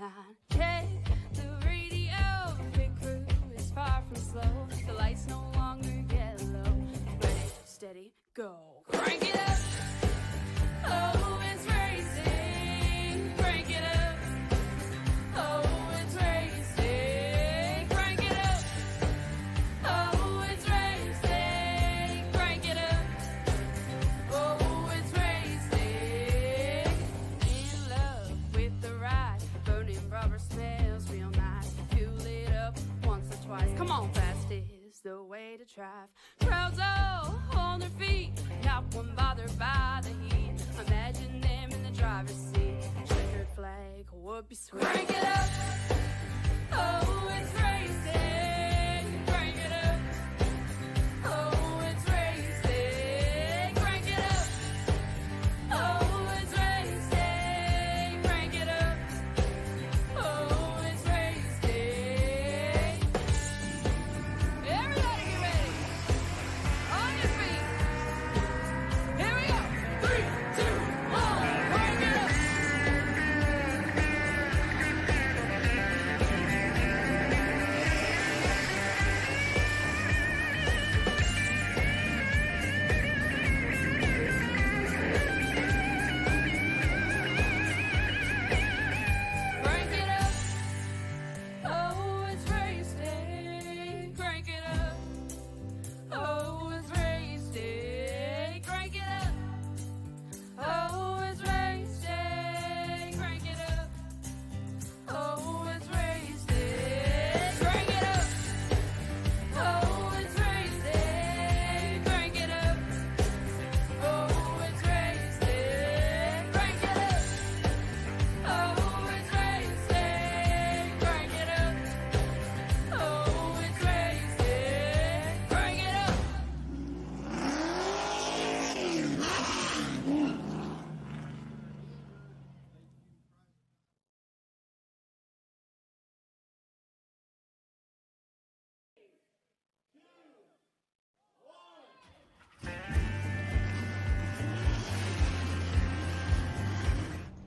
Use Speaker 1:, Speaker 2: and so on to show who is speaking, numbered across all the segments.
Speaker 1: line. Check the radio, pit crew is far from slow. The lights no longer yellow. Ready, steady, go. Crank it up. Oh, it's racing. Crank it up. Oh, it's racing. Crank it up. Oh, it's racing. Crank it up. Oh, it's racing. In love with the ride. Burning rubber smells real nice. Fuel it up once or twice. Come on, fast is the way to drive. Crowds all on their feet, not one bothered by the heat. Imagine them in the driver's seat. Checkered flag would be sweet. Crank it up. Oh, it's racing. Crank it up. Oh, it's racing. Crank it up. Oh, it's racing. Crank it up. Oh, it's racing. Everybody get ready. On your feet. Here we go. 3, 2, 1. Crank it up. Crank it up. Oh, it's racing. Crank it up. Oh, it's racing. Crank it up. Oh, it's racing. Crank it up. Oh, it's racing. Crank it up. Oh, it's racing. Crank it up. Oh, it's racing. Crank it up. Oh, it's racing. Crank it up. Oh, it's racing. Crank it up.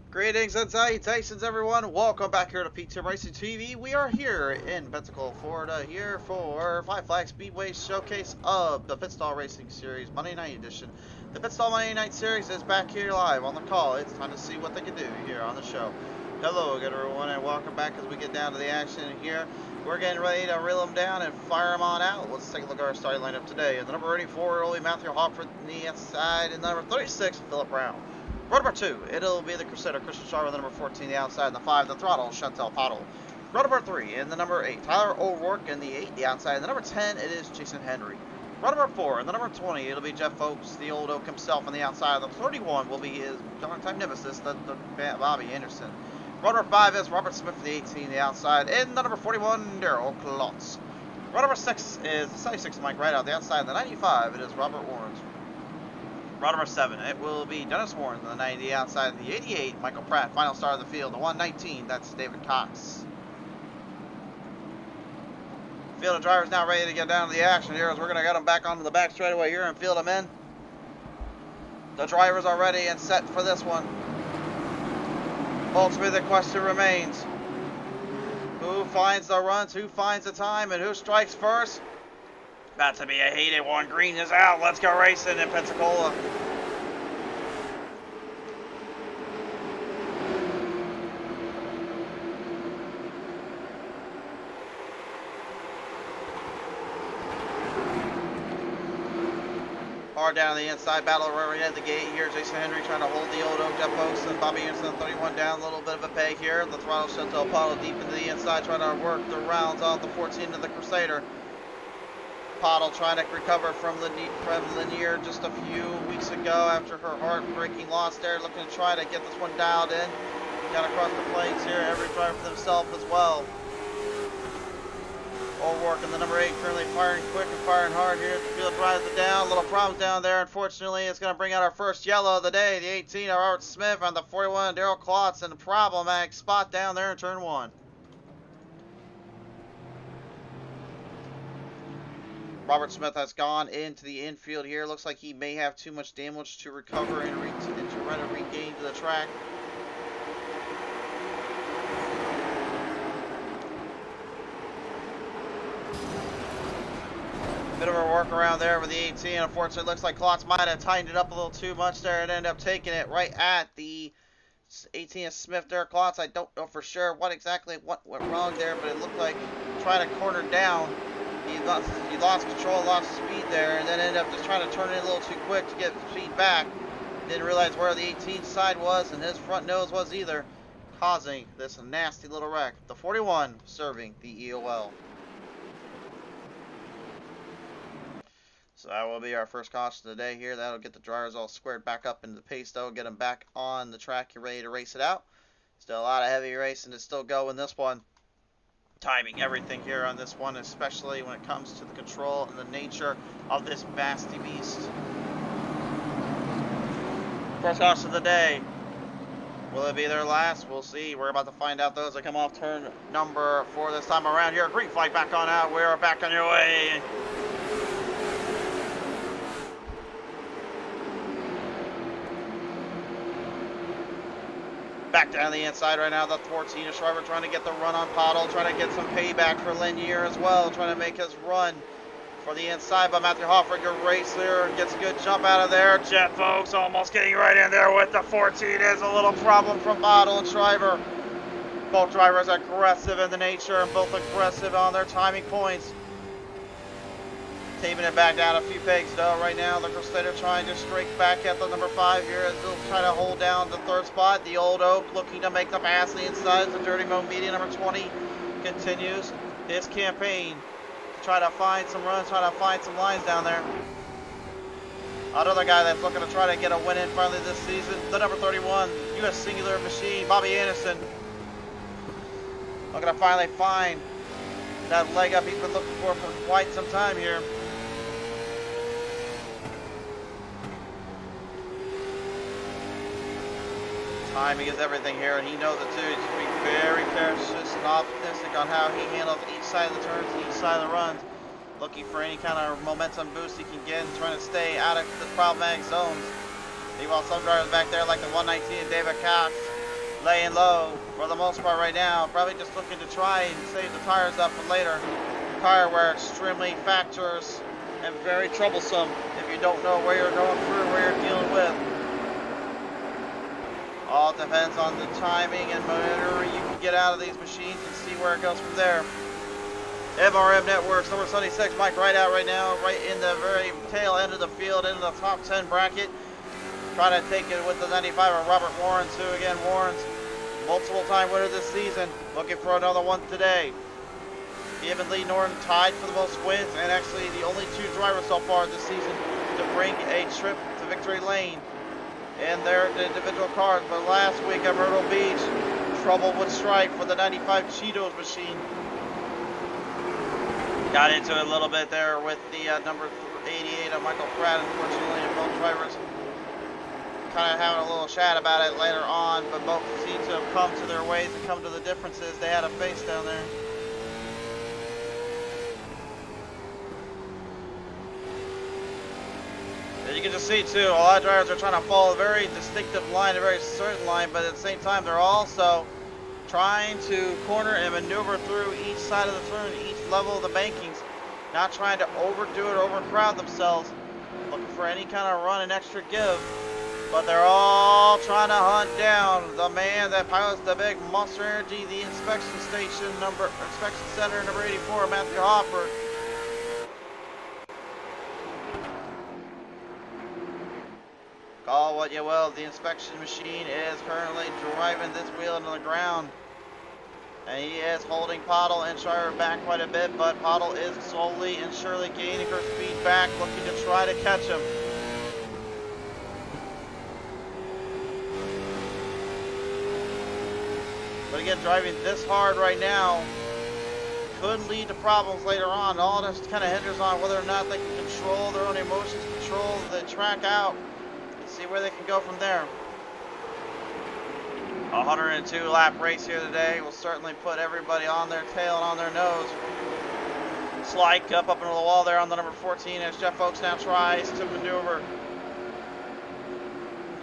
Speaker 2: Greetings and salutations, everyone. Welcome back here to P2 Racing TV. We are here in Pensacola, Florida, here for Five Flag Speedway showcase of the Pitstall Racing Series Monday Night Edition. The Pitstall Monday Night Series is back here live on the call. It's time to see what they can do here on the show. Hello again, everyone, and welcome back as we get down to the action here. We're getting ready to reel them down and fire them on out. Let's take a look at our starting lineup today. And the number 84, early Matthew Hawford on the inside, and the number 36, Philip Brown. Row number 2, it'll be the Crusader, Christian Sharp with the number 14, the outside, and the 5, the Throttle, Chantel Pottle. Row number 3, in the number 8, Tyler O'Rourke, and the 8, the outside, and the number 10, it is Jason Henry. Row number 4, in the number 20, it'll be Jeff Folks, the old oak himself, on the outside. The 31 will be his long-time nemesis, the Bobby Anderson. Row number 5 is Robert Smith, the 18, the outside, and the number 41, Daryl Klotz. Row number 6 is the 76, Mike Wright, out the outside, and the 95, it is Robert Warrens. Row number 7, it will be Dennis Warren, the 90 outside, and the 88, Michael Pratt, final star of the field. The 119, that's David Cox. Field of drivers now ready to get down to the action here as we're going to get them back onto the back straightaway here and field them in. The drivers are ready and set for this one. Ultimately, the question remains, who finds the runs, who finds the time, and who strikes first? About to be a heated one. Green is out. Let's go racing in Pensacola. Hard down the inside, battle right at the gate here. Jason Henry trying to hold the old oak. Jeff Oaks and Bobby Anderson, 31 down, a little bit of a peg here. The Throttle, Chantel Pottle deep into the inside, trying to work the rounds off the 14 of the Crusader. Pottle trying to recover from Lanier just a few weeks ago after her heartbreaking loss there, looking to try to get this one dialed in. Got across the plains here, every driver for themselves as well. O'Rourke in the number 8 currently firing quick and firing hard here. The field drives it down, a little problems down there. Unfortunately, it's going to bring out our first yellow of the day. The 18 of Robert Smith on the 41, Daryl Klotz, and the problematic spot down there in turn 1. Robert Smith has gone into the infield here. Looks like he may have too much damage to recover and to try to regain to the track. Bit of a workaround there with the 18. Unfortunately, it looks like Klotz might have tightened it up a little too much there and ended up taking it right at the 18 Smith there. Klotz, I don't know for sure what went wrong there, but it looked like trying to corner down. He lost control, lost speed there, and then ended up just trying to turn it a little too quick to get speed back. Didn't realize where the 18 side was and his front nose was either, causing this nasty little wreck. The 41 serving the EOL. So that will be our first caution of the day here. That'll get the drivers all squared back up into the pace though, get them back on the track. You're ready to race it out. Still a lot of heavy racing to still go in this one. Timing everything here on this one, especially when it comes to the control and the nature of this nasty beast. First caution of the day. Will it be their last? We'll see. We're about to find out those that come off turn number 4 this time around here. Green flag back on out. We are back on your way. Back down the inside right now, the 14-ish driver trying to get the run on Pottle, trying to get some payback for Lanier as well, trying to make his run for the inside, but Matthew Hoffman, good race there, gets a good jump out of there. Jet folks almost getting right in there with the 14 is a little problem from Pottle and Shriver. Both drivers aggressive in the nature and both aggressive on their timing points. Taping it back down a few pegs though right now. The Crusader trying to strike back at the number 5 here as they'll try to hold down the 3rd spot. The Old Oak looking to make the pass the inside. The Dirty Mo Media number 20 continues his campaign to try to find some runs, try to find some lines down there. Another guy that's looking to try to get a win in finally this season, the number 31 U.S. Singular Machine, Bobby Anderson. Looking to finally find that leg up he's been looking for quite some time here. Timing is everything here, and he knows it too. He's going to be very cautious and optimistic on how he handles each side of the turns, each side of the runs. Looking for any kind of momentum boost he can get and trying to stay out of the problematic zones. Meanwhile, some drivers back there like the 119 David Cox laying low for the most part right now. Probably just looking to try and save the tires up for later. Tire wear extremely factors and very troublesome if you don't know where you're going through, where you're dealing with. All depends on the timing and whatever you can get out of these machines and see where it goes from there. MRM Networks, number 76, Mike right out right now, right in the very tail end of the field, into the top 10 bracket. Trying to take it with the 95 of Robert Warrens, who again, Warrens, multiple time winner this season, looking for another one today. Him and Lee Norton tied for the most wins, and actually the only 2 drivers so far this season to bring a trip to victory lane in their individual cars. But last week at Myrtle Beach, trouble with stripe for the 95 Cheetos machine. Got into it a little bit there with the number 88 of Michael Pratt, unfortunately, and both drivers kind of having a little chat about it later on, but both seem to have come to their ways and come to the differences they had to face down there. You can just see too, a lot of drivers are trying to follow a very distinctive line, a very certain line, but at the same time they're also trying to corner and maneuver through each side of the turn, each level of the bankings, not trying to overdo it, overcrowd themselves, looking for any kind of run and extra give, but they're all trying to hunt down the man that pilots the big Monster Energy, the inspection center number 84, Matthew Hopper. Call what you will, the inspection machine is currently driving this wheel into the ground. And he is holding Pottle and Shriver back quite a bit, but Pottle is slowly and surely gaining her speed back, looking to try to catch him. But again, driving this hard right now could lead to problems later on. All this kind of hinders on whether or not they can control their own emotions, control the track out, see where they can go from there. 102 lap race here today will certainly put everybody on their tail and on their nose. Slide up into the wall there on the number 14 as Jeff Oakes now tries to maneuver.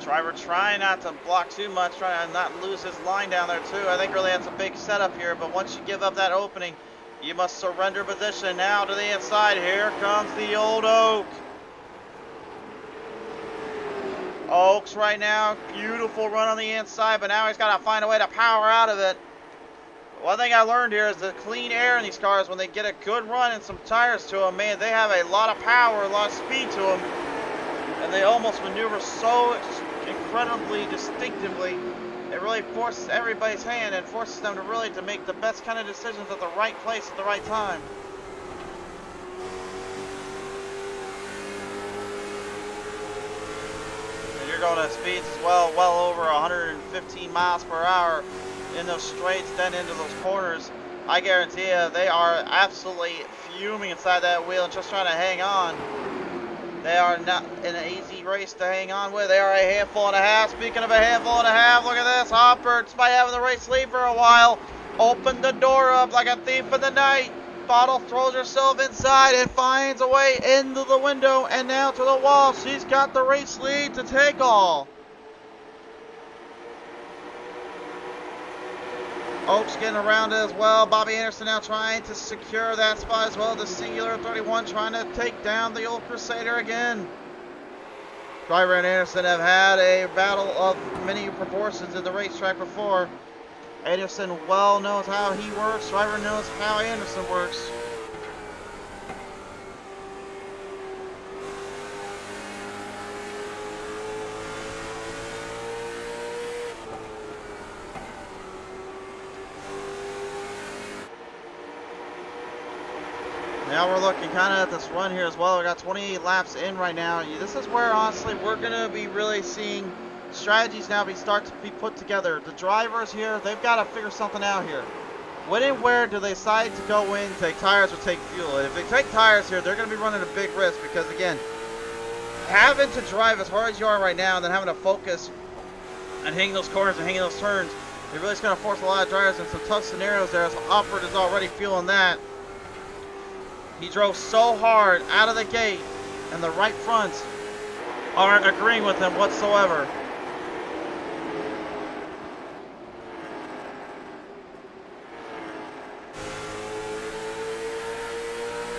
Speaker 2: Driver trying not to block too much, trying to not lose his line down there too. I think really that's a big setup here, but once you give up that opening, You must surrender position now to the inside. Here comes the old Oak. Oaks right now, beautiful run on the inside, but now he's got to find a way to power out of it. One thing I learned here is the clean air in these cars, when they get a good run and some tires to them, man, they have a lot of power, a lot of speed to them, and they almost maneuver so incredibly distinctively. It really forces everybody's hand and forces them to really to make the best kind of decisions at the right place at the right time. You're going at speeds as well over 115 miles per hour in those straights, then into those corners. I guarantee you, they are absolutely fuming inside that wheel and just trying to hang on. They are not in an easy race to hang on with. They are a handful and a half. Speaking of a handful and a half, look at this. Hopper, despite having the race lead for a while, opened the door up like a thief in the night. Bottle throws herself inside and finds a way into the window and now to the wall. She's got the race lead to take all. Oaks getting around it as well. Bobby Anderson now trying to secure that spot as well. The Singular 31 trying to take down the old Crusader again. Driver and Anderson have had a battle of many proportions in the racetrack before. Anderson well knows how he works. Driver knows how Anderson works. Now we're looking kind of at this run here as well. We got 28 laps in right now. This is where honestly we're going to be really seeing strategies now start to be put together. The drivers here, they've got to figure something out here. When and where do they decide to go in, take tires or take fuel? And if they take tires here, they're going to be running a big risk because, again, having to drive as hard as you are right now and then having to focus on hitting those corners and hitting those turns, it really is going to force a lot of drivers in some tough scenarios there. As Alfred is already feeling that. He drove so hard out of the gate, and the right fronts aren't agreeing with him whatsoever.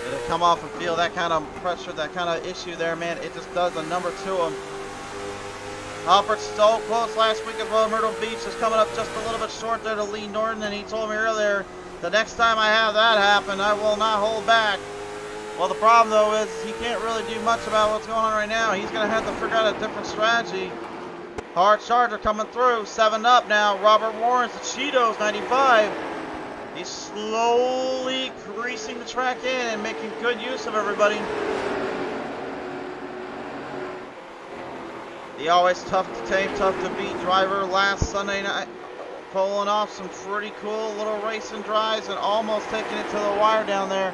Speaker 2: To come off and feel that kind of pressure, that kind of issue there, man, it just does a number to him. Alfred so close last week as well. Myrtle Beach is coming up just a little bit short there to Lee Norton, and he told me earlier, the next time I have that happen, I will not hold back. Well, the problem, though, is he can't really do much about what's going on right now. He's going to have to figure out a different strategy. Hard Charger coming through. 7 up now. Robert Warren's the Cheetos 95. He's slowly greasing the track in and making good use of everybody. The always tough to tame, tough to beat driver last Sunday night. Pulling off some pretty cool little racing drives and almost taking it to the wire down there.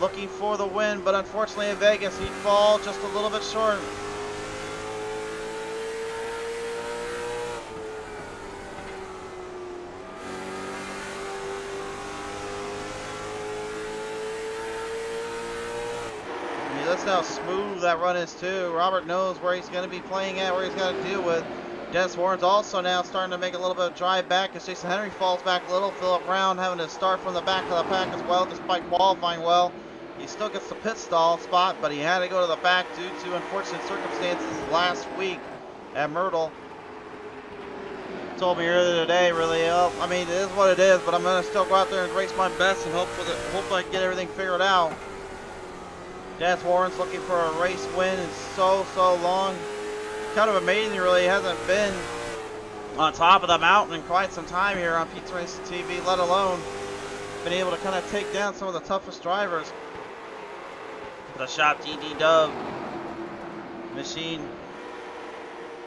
Speaker 2: Looking for the win, but unfortunately in Vegas he'd fall just a little bit short. That's how smooth that run is too. Robert knows where he's going to be playing at, where he's got to deal with. Dennis Warren's also now starting to make a little bit of drive back as Jason Henry falls back a little. Phillip Brown having to start from the back of the pack as well, despite qualifying well. He still gets the pit stall spot, but he had to go to the back due to unfortunate circumstances last week at Myrtle. Told me earlier today, really, I mean, it is what it is, but I'm going to still go out there and race my best and hope I can get everything figured out. Dennis Warren's looking for a race win in so long. Kind of amazing, really. He hasn't been on top of the mountain in quite some time here on Pizza Racing TV, let alone been able to kind of take down some of the toughest drivers. The Shop GD Dub machine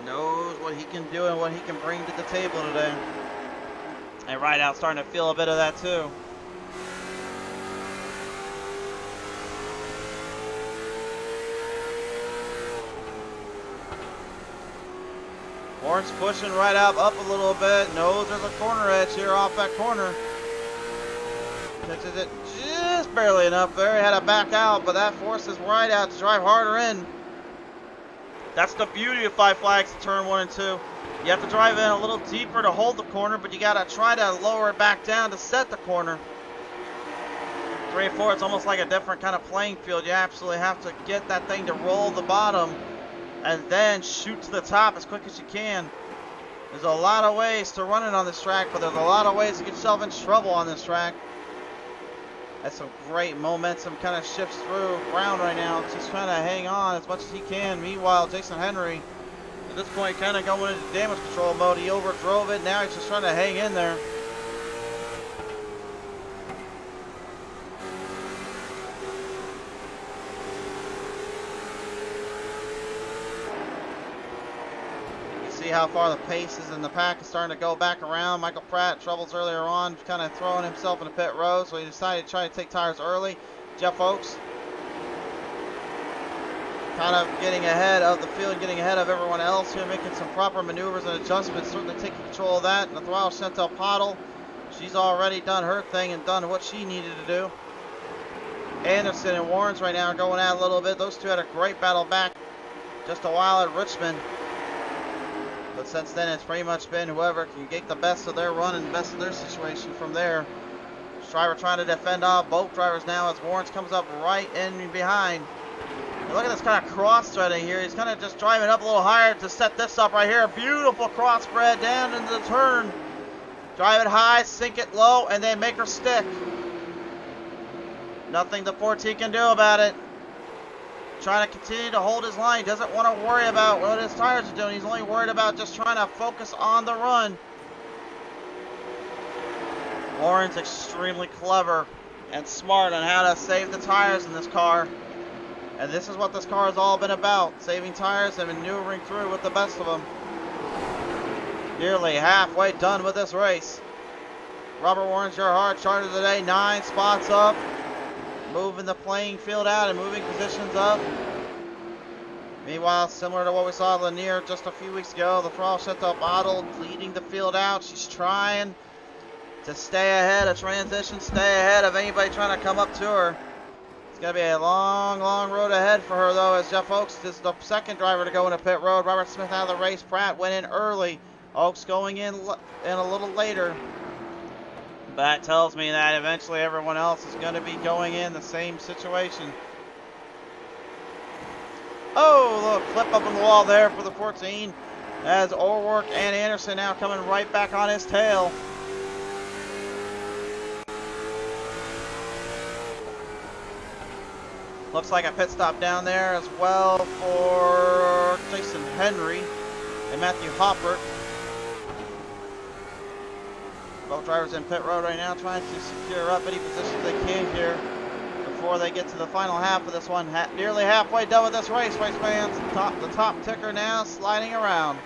Speaker 2: knows what he can do and what he can bring to the table today. And Rideout starting to feel a bit of that too. Warren's pushing Rideout up a little bit. Knows there's a corner edge here off that corner. Catches it just barely enough there. He had to back out, but that forces Rideout to drive harder in. That's the beauty of Five Flags in turn 1 and 2. You have to drive in a little deeper to hold the corner, but you got to try to lower it back down to set the corner. 3 and 4, it's almost like a different kind of playing field. You absolutely have to get that thing to roll the bottom and then shoot to the top as quick as you can. There's a lot of ways to run it on this track, but there's a lot of ways to get yourself in trouble on this track. That's some great momentum kind of shifts through Brown right now. Just trying to hang on as much as he can. Meanwhile, Jason Henry, at this point, kind of going into damage control mode. He overdrove it. Now he's just trying to hang in there. See how far the pace is in the pack is starting to go back around. Michael Pratt, troubles earlier on, kind of throwing himself in the pit road, so he decided to try to take tires early. Jeff Oakes kind of getting ahead of the field, getting ahead of everyone else here, making some proper maneuvers and adjustments, certainly taking control of that. And the throttle, Chantel Pottle, she's already done her thing and done what she needed to do. Anderson and Warrens right now are going at a little bit. Those two had a great battle back just a while at Richmond. But since then, it's pretty much been whoever can get the best of their run and the best of their situation from there. Driver trying to defend off both drivers now as Warrens comes up right in behind. And look at this kind of cross-threading here. He's kind of just driving up a little higher to set this up right here. Beautiful cross spread down into the turn. Drive it high, sink it low, and then make her stick. Nothing the 14 can do about it. Trying to continue to hold his line. Doesn't want to worry about what his tires are doing. He's only worried about just trying to focus on the run. Warren's extremely clever and smart on how to save the tires in this car. And this is what this car has all been about. Saving tires and maneuvering through with the best of them. Nearly halfway done with this race. Robert Warren's your hard charger today. 9 spots up. Moving the playing field out and moving positions up. Meanwhile, similar to what we saw at Lanier just a few weeks ago, the throttle Chantel Bottle leading the field out. She's trying to stay ahead of transition, stay ahead of anybody trying to come up to her. It's going to be a long, long road ahead for her, though, as Jeff Oakes is the second driver to go into pit road. Robert Smith out of the race. Pratt went in early. Oakes going in a little later. That tells me that eventually everyone else is going to be going in the same situation. Oh, little clip up on the wall there for the 14. As O'Rourke and Anderson now coming right back on his tail. Looks like a pit stop down there as well for Jason Henry and Matthew Hoppert. Both drivers in pit road right now trying to secure up any positions they can here before they get to the final half of this one. Nearly halfway done with this race fans. The top ticker now sliding around.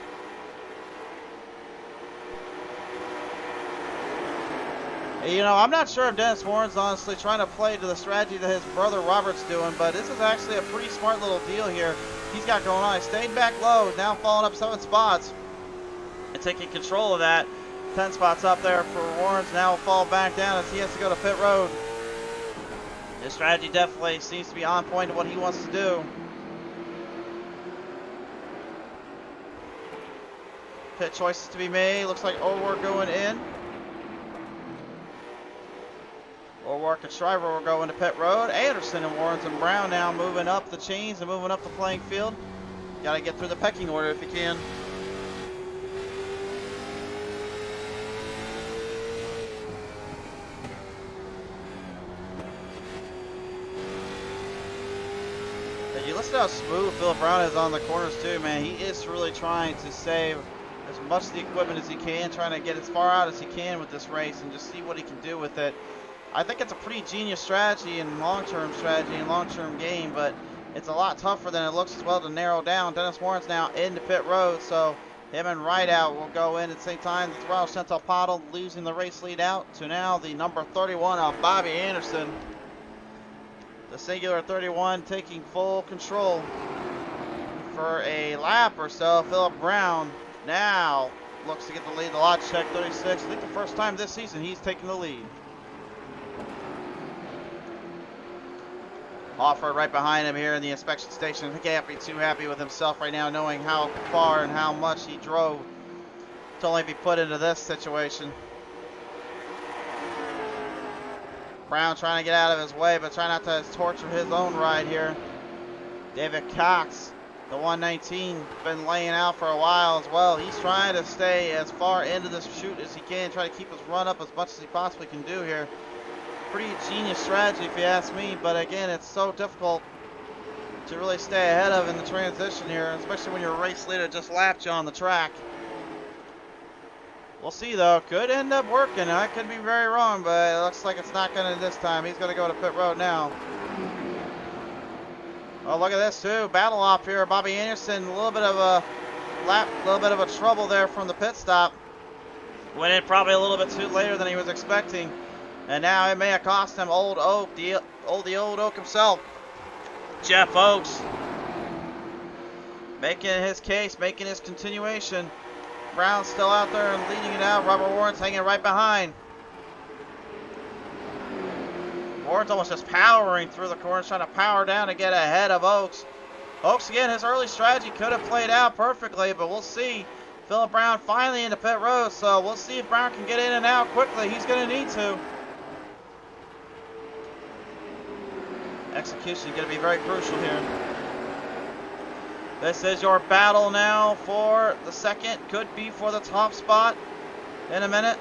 Speaker 2: You know, I'm not sure if Dennis Warren's honestly trying to play to the strategy that his brother Robert's doing, but this is actually a pretty smart little deal here he's got going on. He stayed back low, now falling up 7 spots and taking control of that. 10 spots up there for Warrens. Now will fall back down as he has to go to pit road. His strategy definitely seems to be on point to what he wants to do. Pit choices to be made. Looks like O'Rourke going in. O'Rourke and Shriver will go into pit road. Anderson and Warrens and Brown now moving up the chains and moving up the playing field. Got to get through the pecking order if you can. You listen to how smooth Philip Brown is on the corners too, man. He is really trying to save as much of the equipment as he can, trying to get as far out as he can with this race and just see what he can do with it. I think it's a pretty genius strategy and long-term strategy and long-term game, but it's a lot tougher than it looks as well to narrow down. Dennis Warren's now into pit road, so him and Rideout will go in at the same time. The throttle Chantel Pottle losing the race lead out to now the number 31 of Bobby Anderson. The singular 31 taking full control for a lap or so. Philip Brown now looks to get the lead. The lot check 36. I think the first time this season he's taking the lead. Offord right behind him here in the inspection station. He can't be too happy with himself right now, knowing how far and how much he drove to only be put into this situation. Brown trying to get out of his way, but trying not to torture his own ride here. David Cox, the 119, been laying out for a while as well. He's trying to stay as far into this chute as he can, try to keep his run up as much as he possibly can do here. Pretty genius strategy if you ask me, but again, it's so difficult to really stay ahead of in the transition here, especially when your race leader just lapped you on the track. We'll see though, could end up working. I could be very wrong, but it looks like it's not gonna this time. He's gonna go to pit road now. Oh, look at this too, battle off here. Bobby Anderson, a little bit of a lap, a little bit of a trouble there from the pit stop. Went in probably a little bit too later than he was expecting. And now it may have cost him Old Oak, the old Oak himself. Jeff Oaks making his case, making his continuation. Brown's still out there and leading it out. Robert Warren's hanging right behind. Warren's almost just powering through the corners, trying to power down to get ahead of Oaks. Oaks, again, his early strategy could have played out perfectly, but we'll see. Philip Brown finally into pit road, so we'll see if Brown can get in and out quickly. He's going to need to. Execution is going to be very crucial here. This is your battle now for the second. Could be for the top spot in a minute.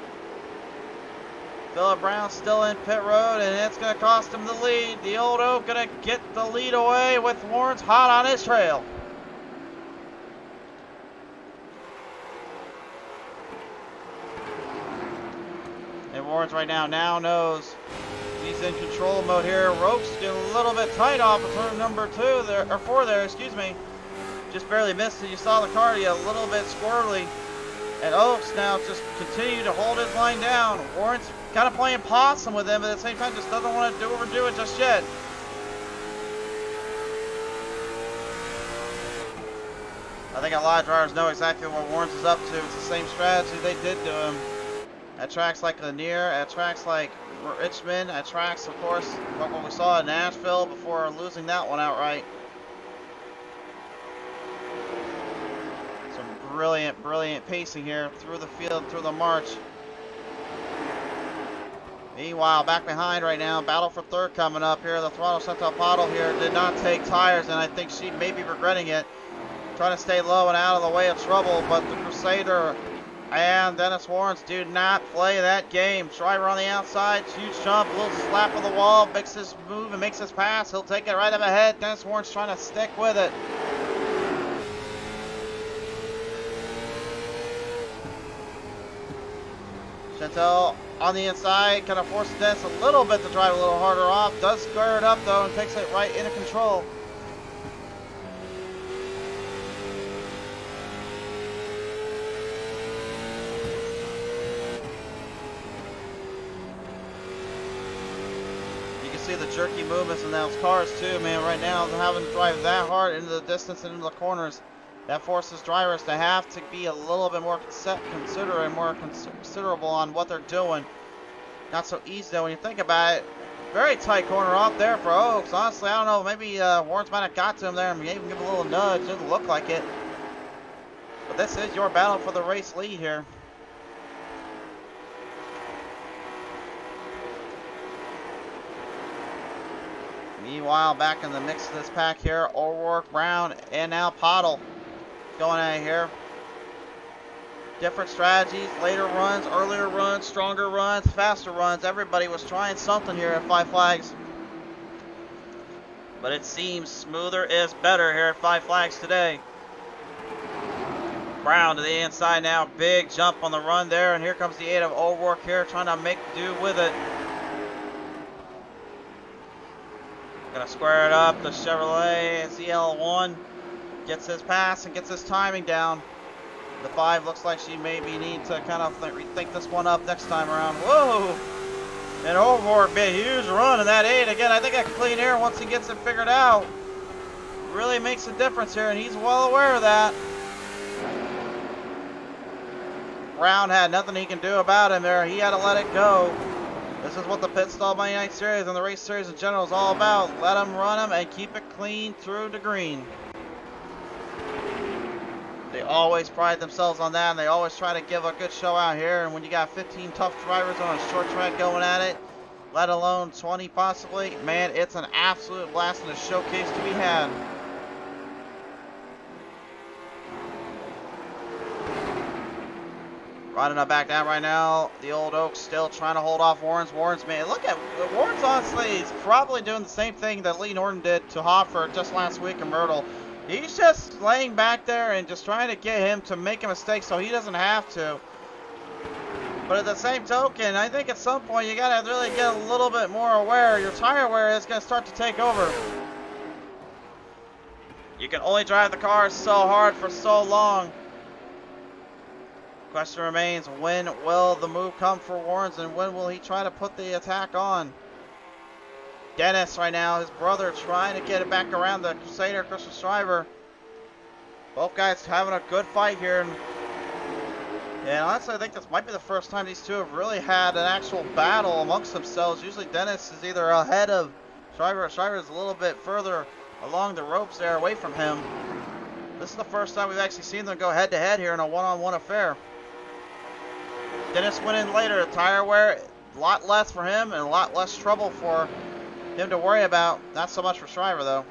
Speaker 2: Philip Brown still in pit road, and it's going to cost him the lead. The Old Oak going to get the lead away with Warren's hot on his trail. And Warren's right now knows he's in control mode here. Ropes getting a little bit tight off of turn number 4 there, excuse me. Just barely missed it. You saw the car a little bit squirrely. And Oaks now just continue to hold his line down. Warren's kind of playing possum with him, but at the same time just doesn't want to overdo it just yet. I think a lot of drivers know exactly what Warren's is up to. It's the same strategy they did to him at tracks like Lanier, at tracks like Richmond, at tracks, of course, like what we saw in Nashville before losing that one outright. Some brilliant pacing here through the field, through the march. Meanwhile, back behind right now, battle for third coming up here. The Throttle Central Paddle here did not take tires, and I think she may be regretting it. Trying to stay low and out of the way of trouble, but the Crusader and Dennis Warrens do not play that game. Shriver on the outside, huge jump, a little slap of the wall, makes his move and makes his pass. He'll take it right up ahead. Dennis Warrens trying to stick with it. Chantel on the inside, kind of forces Dennis a little bit to drive a little harder off. Does square it up though and takes it right into control. See the jerky movements in those cars too, man. Right now, having to drive that hard into the distance and into the corners, that forces drivers to have to be a little bit more considerate, more considerable on what they're doing. Not so easy though when you think about it. Very tight corner off there for Oaks. Honestly, I don't know. Maybe Warrens might have got to him there and maybe give him a little nudge. It doesn't look like it. But this is your battle for the race lead here. Meanwhile, back in the mix of this pack here, O'Rourke, Brown, and now Pottle going at it here. Different strategies, later runs, earlier runs, stronger runs, faster runs. Everybody was trying something here at Five Flags. But it seems smoother is better here at Five Flags today. Brown to the inside now, big jump on the run there, and here comes the aid of O'Rourke here, trying to make do with it. Gonna square it up. The Chevrolet ZL1 gets his pass and gets his timing down. The 5 looks like she maybe need to kind of rethink this one up next time around. Whoa! And O'Rourke made a huge run in that 8. Again, I think a clean air once he gets it figured out really makes a difference here, and he's well aware of that. Brown had nothing he can do about him there. He had to let it go. This is what the Pit Stall Monday Night Series and the race series in general is all about. Let them run them and keep it clean through the green. They always pride themselves on that, and they always try to give a good show out here. And when you got 15 tough drivers on a short track going at it, let alone 20 possibly. Man, it's an absolute blast and a showcase to be had. Running it back down right now. The old Oaks still trying to hold off Warren's. Man, look at Warren's honestly. He's probably doing the same thing that Lee Norton did to Hoffer just last week in Myrtle. He's just laying back there and just trying to get him to make a mistake so he doesn't have to. But at the same token, I think at some point you gotta really get a little bit more aware. Your tire wear is gonna start to take over. You can only drive the car so hard for so long. Question remains, when will the move come for Warrens and when will he try to put the attack on? Dennis right now, his brother, trying to get it back around the Crusader, Christian Shriver. Both guys having a good fight here. And honestly, I think this might be the first time these two have really had an actual battle amongst themselves. Usually Dennis is either ahead of Shriver, or Shriver is a little bit further along the ropes there away from him. This is the first time we've actually seen them go head to head here in a one-on-one affair. Dennis went in later, tire wear, a lot less for him and a lot less trouble for him to worry about. Not so much for Shriver though.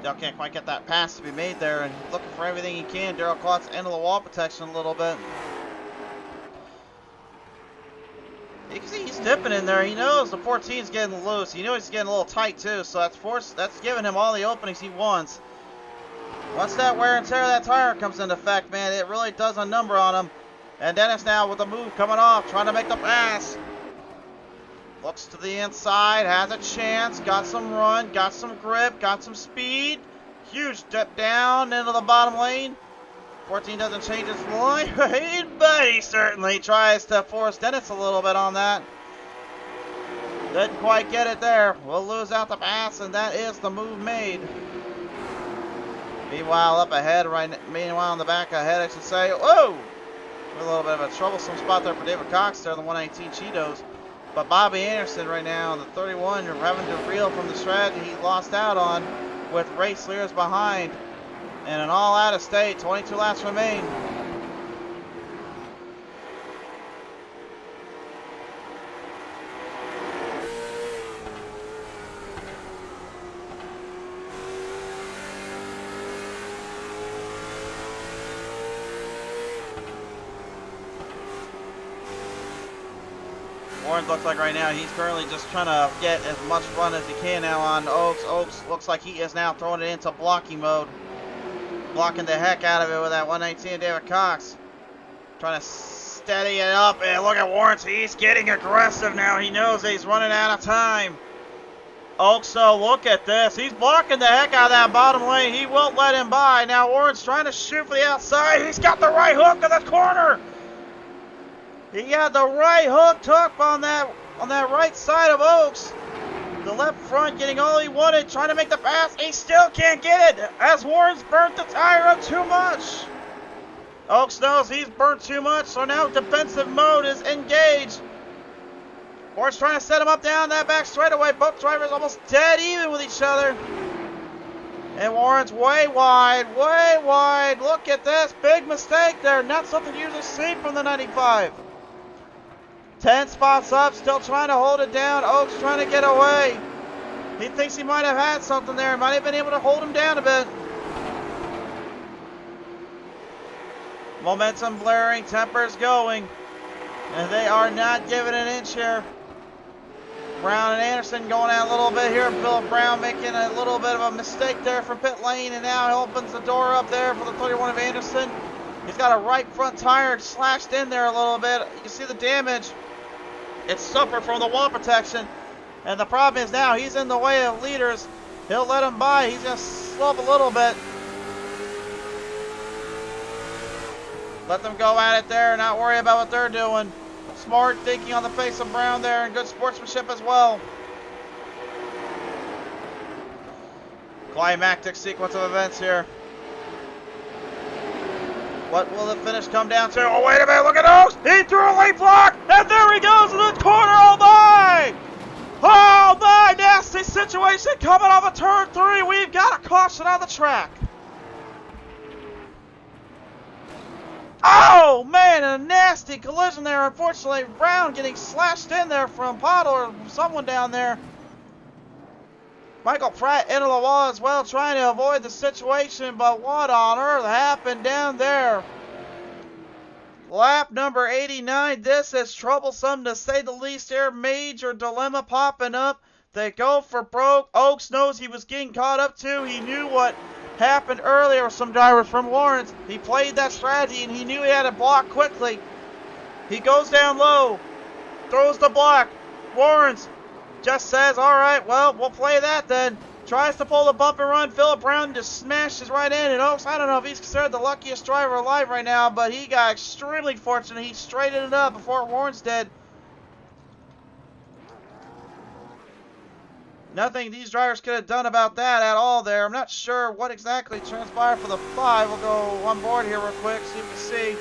Speaker 2: Dale can't quite get that pass to be made there and looking for everything he can. Daryl Klotz into the wall protection a little bit. You can see he's dipping in there. He knows the 14's getting loose. He knows he's getting a little tight too, so that's giving him all the openings he wants. Once that wear and tear of that tire comes into effect, man, it really does a number on him. And Dennis now with the move coming off, trying to make the pass. Looks to the inside, has a chance, got some run, got some grip, got some speed. Huge dip down into the bottom lane. 14 doesn't change his line, but he certainly tries to force Dennis a little bit on that. Didn't quite get it there. We'll lose out the pass, and that is the move made. Meanwhile, up ahead, meanwhile in the back ahead, I should say. Whoa! A little bit of a troublesome spot there for David Cox there, the 119 Cheetos. But Bobby Anderson right now, the 31, having to reel from the strategy he lost out on with Ray Slears behind. And an all out of state, 22 laps remain. Warren looks like right now he's currently just trying to get as much run as he can now on Oaks. Oaks looks like he is now throwing it into blocking mode. Blocking the heck out of it with that 119 David Cox. Trying to steady it up. And look at Warren. He's getting aggressive now. He knows that he's running out of time. Oaks, so look at this. He's blocking the heck out of that bottom lane. He won't let him by. Now Warren's trying to shoot for the outside. He's got the right hook in the corner. He had the right hook up on that right side of Oaks. The left front getting all he wanted, trying to make the pass. He still can't get it as Warren's burnt the tire up too much. Oaks knows he's burnt too much, so now defensive mode is engaged. Warren's trying to set him up down that back straightaway. Both drivers almost dead even with each other. And Warren's way wide, way wide. Look at this, big mistake there. Not something you usually see from the 95. 10 spots up, still trying to hold it down. Oaks trying to get away. He thinks he might have had something there. Might have been able to hold him down a bit. Momentum blaring, tempers going. And they are not giving an inch here. Brown and Anderson going out a little bit here. Philip Brown making a little bit of a mistake there from pit lane. And now he opens the door up there for the 31 of Anderson. He's got a right front tire slashed in there a little bit. You can see the damage. It's suffered from the wall protection. And the problem is now he's in the way of leaders. He'll let him by. He's going to slope a little bit. Let them go at it there. Not worry about what they're doing. Smart thinking on the face of Brown there. And good sportsmanship as well. Climactic sequence of events here. What will the finish come down to? Oh, wait a minute, look at those! He threw a late block, and there he goes in the corner, oh my! Oh my, nasty situation coming off of turn 3. We've got a caution on the track. Oh man, a nasty nasty collision there. Unfortunately, Brown getting slashed in there from Pottle or someone down there. Michael Pratt into the wall as well, trying to avoid the situation, but what on earth happened down there? Lap number 89. This is troublesome to say the least here. Major dilemma popping up. They go for broke. Oaks knows he was getting caught up too. He knew what happened earlier with some drivers from Lawrence. He played that strategy and he knew he had to block quickly. He goes down low, throws the block. Lawrence just says, all right, well, we'll play that then. Tries to pull the bump and run. Philip Brown just smashes right in. And Oaks, I don't know if he's considered the luckiest driver alive right now, but he got extremely fortunate. He straightened it up before Lawrence did. Nothing these drivers could have done about that at all there. I'm not sure what exactly transpired for the 5. We'll go on board here real quick, see if we see.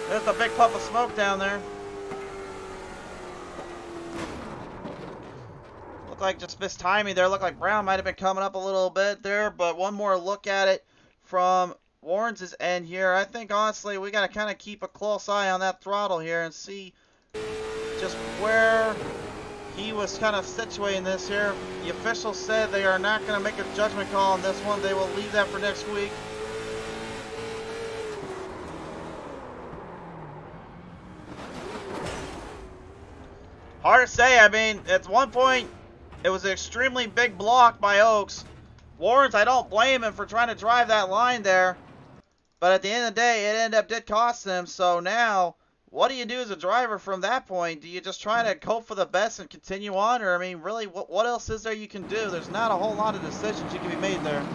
Speaker 2: There's the big puff of smoke down there. Looked like just missed timing there. Looked like Brown might have been coming up a little bit there, but one more look at it from Lawrence's end here. I think, honestly, we got to kind of keep a close eye on that throttle here and see just where he was kind of situating this here. The officials said they are not going to make a judgment call on this one. They will leave that for next week. Hard to say. I mean, at one point, it was an extremely big block by Oaks. Lawrence, I don't blame him for trying to drive that line there. But at the end of the day, it ended up did cost him. So now, what do you do as a driver from that point? Do you just try to hope for the best and continue on? Or, I mean, really, what else is there you can do? There's not a whole lot of decisions you can be made there.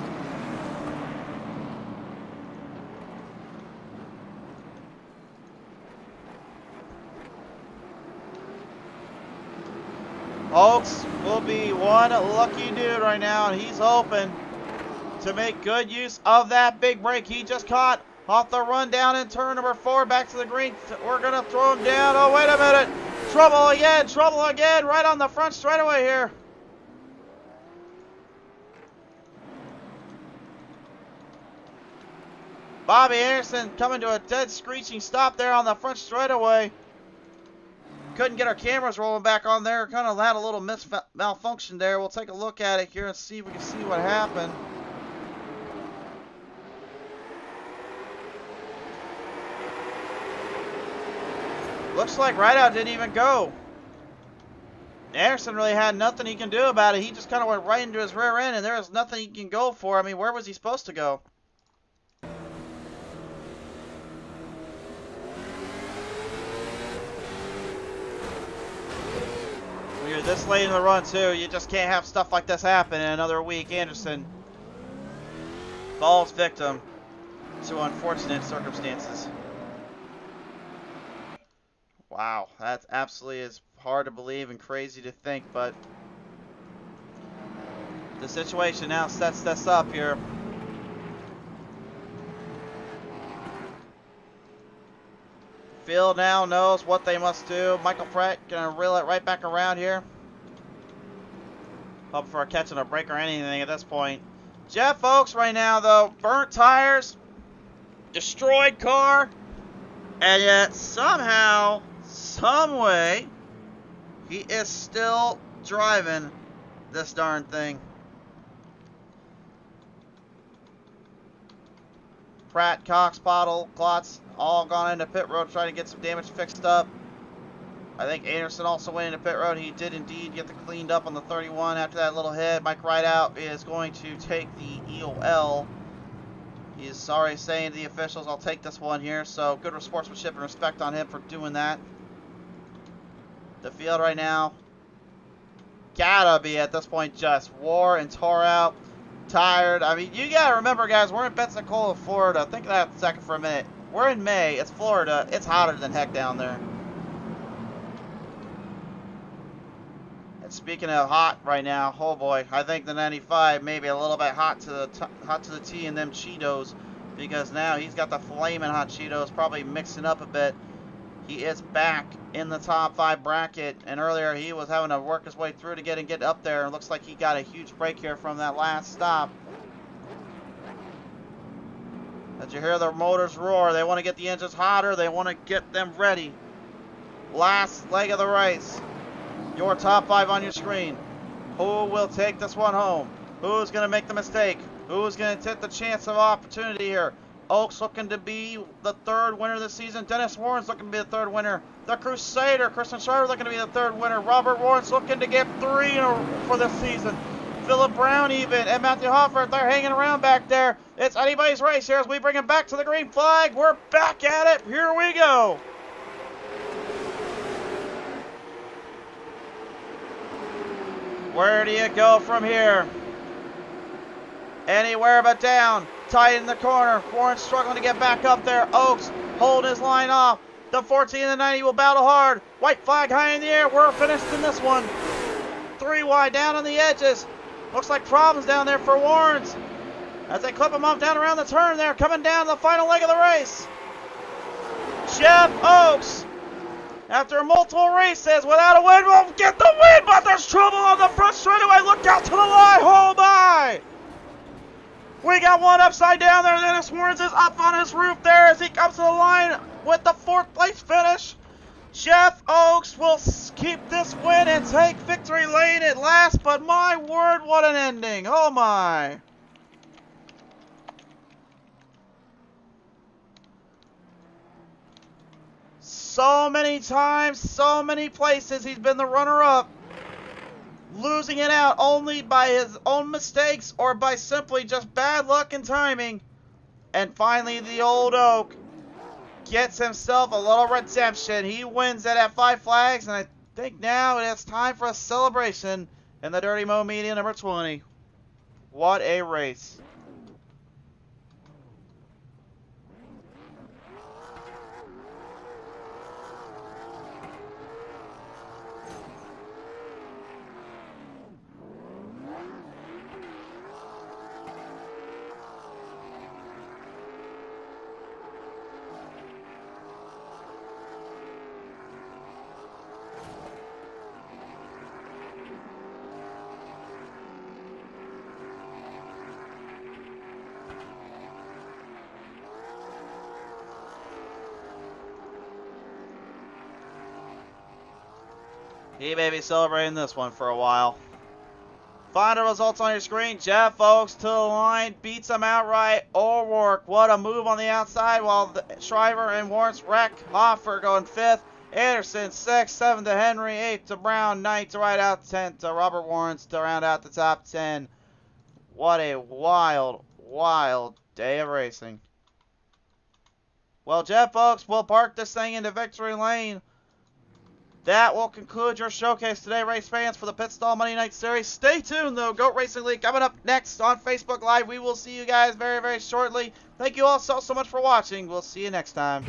Speaker 2: Oaks will be one lucky dude right now, and he's hoping to make good use of that big break he just caught off the run down in turn number 4 back to the green. We're going to throw him down. Oh, wait a minute. Trouble again, right on the front straightaway here. Bobby Anderson coming to a dead screeching stop there on the front straightaway. Couldn't get our cameras rolling back on there. Kind of had a little malfunction there. We'll take a look at it here and see if we can see what happened. Looks like Rideout didn't even go. Anderson really had nothing he can do about it. He just kind of went right into his rear end, and there was nothing he can go for. I mean, where was he supposed to go? When you're this late in the run, too, you just can't have stuff like this happen in another week. Anderson falls victim to unfortunate circumstances. Wow, that absolutely is hard to believe and crazy to think, but the situation now sets this up here. Field now knows what they must do. Michael Pratt gonna reel it right back around here. Hoping for a catch on a break or anything at this point. Jeff Oaks right now, though, burnt tires, destroyed car, and yet somehow, some way, he is still driving this darn thing. Pratt, Cox, Pottle, Klotz, all gone into pit road trying to get some damage fixed up. I think Anderson also went into pit road. He did indeed get the cleaned up on the 31 after that little hit. Mike Rideout is going to take the EOL. He is sorry saying to the officials, I'll take this one here. So good sportsmanship and respect on him for doing that. The field right now gotta be at this point just wore and tore out, tired. I mean, you gotta remember, guys, we're in Pensacola, Florida. Think of that a second for a minute. We're in May. It's Florida. It's hotter than heck down there. And speaking of hot right now, oh boy, I think the 95 may be a little bit hot to the T in them Cheetos, because now he's got the flaming hot Cheetos, probably mixing up a bit. He is back in the top 5 bracket, and earlier he was having to work his way through to get up there. It looks like he got a huge break here from that last stop. As you hear the motors roar, they want to get the engines hotter. They want to get them ready. Last leg of the race. Your top 5 on your screen. Who will take this one home? Who's going to make the mistake? Who's going to take the chance of opportunity here? Oaks looking to be the 3rd winner this season. Dennis Warren's looking to be the 3rd winner. The Crusader, Kristen Schreiber, looking to be the 3rd winner. Robert Warren's looking to get 3 for this season. Philip Brown even, and Matthew Hoffert, they're hanging around back there. It's anybody's race here as we bring it back to the green flag. We're back at it. Here we go. Where do you go from here? Anywhere but down. Tight in the corner. Warren struggling to get back up there. Oaks holding his line off. The 14 and the 90 will battle hard. White flag high in the air. We're finished in this one. 3 wide down on the edges. Looks like problems down there for Warrens. As they clip him off down around the turn there. Coming down to the final leg of the race. Jeff Oaks, after multiple races without a win, will get the win, but there's trouble on the front straightaway. Look out to the line. Oh my! We got one upside down there. Dennis Warrens is up on his roof there as he comes to the line with the 4th place finish. Jeff Oaks will keep this win and take victory lane at last, but my word, what an ending. Oh my. So many times, so many places he's been the runner-up, losing it out only by his own mistakes or by simply just bad luck and timing. And finally, the old Oak gets himself a little redemption. He wins it at 5 flags, and I think now it is time for a celebration in the Dirty Mo Media number 20. What a race. He may be celebrating this one for a while. Final results on your screen. Jeff Oaks to the line, beats him outright. O'Rourke, what a move on the outside, while Shriver and Warrens wreck. Hoffer going 5th. Anderson 6th, 7th to Henry, 8th to Brown, 9th to right out, 10th to Robert Warrens to round out the top 10. What a wild, wild day of racing. Well, Jeff Oaks will park this thing into victory lane. That will conclude your showcase today, race fans, for the Pit Stall Monday Night Series. Stay tuned, though. Goat Racing League coming up next on Facebook Live. We will see you guys very, very shortly. Thank you all so much for watching. We'll see you next time.